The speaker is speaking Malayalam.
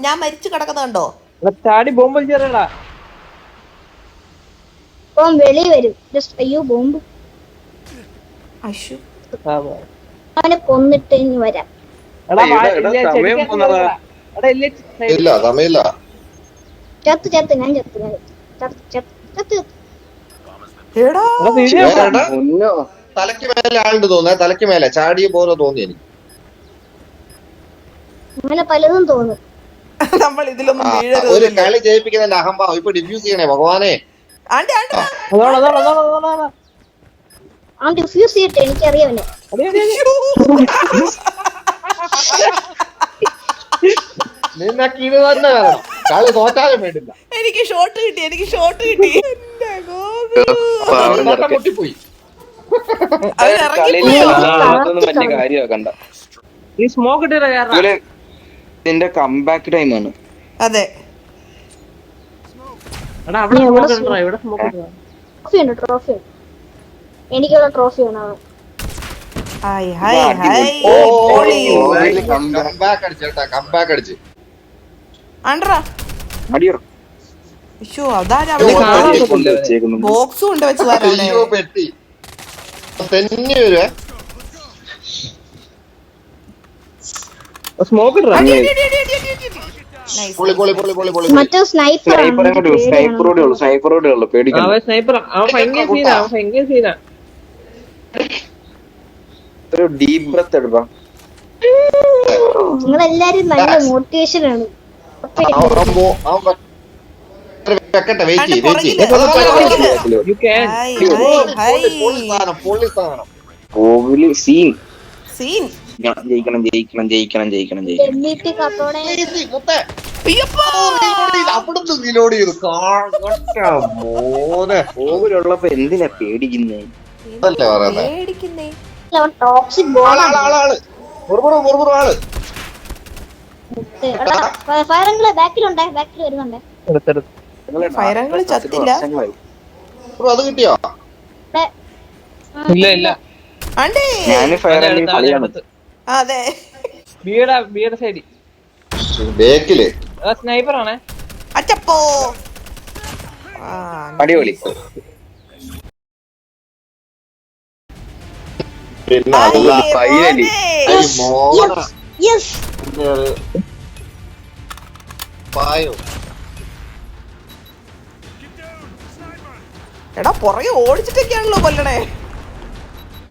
ഞാൻ മരിച്ചു കിടക്കുന്നുണ്ടോ? ചാടി ബോംബ് വെച്ചാ വെളി വരും. അയ്യോ ബോംബ്. അവനെ കൊന്നിട്ട് ഇനി വരാം. ഇല്ല സമയമില്ല. ചത്ത് ഞാൻ ചത്ത്. തലക്ക് മേലെ ആളുണ്ട് തോന്നുന്നു. തലക്ക് മേലെ ചാടിയ പോലെ തോന്നി എനിക്ക്. അങ്ങനെ പലതും തോന്നും. നമ്മൾ ഇതിലൊന്നും ഒരു കളി ജയിപ്പിക്കുന്നതിന്റെ അഹംഭാവം ഇപ്പൊ ഡിഫ്യൂസ് ചെയ്യണേ ഭഗവാനെ. ഡിഫ്യൂസ് ചെയ്യട്ടെ, എനിക്കറിയാവനെ. നിനക്ക് ഇത് തന്നെ വേണം. കളി തോറ്റാലും വേണ്ടില്ല. എനിക്ക് ഷോട്ട് കിട്ടി. പൊട്ടിപ്പോയി. ഇതിന്റെ കംബാക്ക് ടൈമാണ്. അതെ, ട്രോഫി എനിക്കുള്ള ട്രോഫി വേണം. ബോക്സ് കൊണ്ട് വെച്ച് മറ്റേ സ്നൈപ്പർ നിങ്ങളെല്ലാരും നല്ല മോട്ടിവേഷൻ ആണ്. ജയിക്കണം. കോവിലുള്ളപ്പോ എന്തിനാ പേടിക്കുന്നേ? ടോക്സിക് ഫയറങ്ങള് ബാക്കിൽ വരുന്നുണ്ടേ. ഫയറങ്ങള് ചത്തില്ല. അത് കിട്ടിയോ? ഇല്ല. അതെ, സൈഡ് ബേക്കില് സ്നൈപ്പർ ആണേ. അച്ചപ്പോ അടിപൊളി. പിന്നെ എടാ പുറകെ ഓടിച്ചിട്ടൊക്കെയാണല്ലോ കൊല്ലണേ.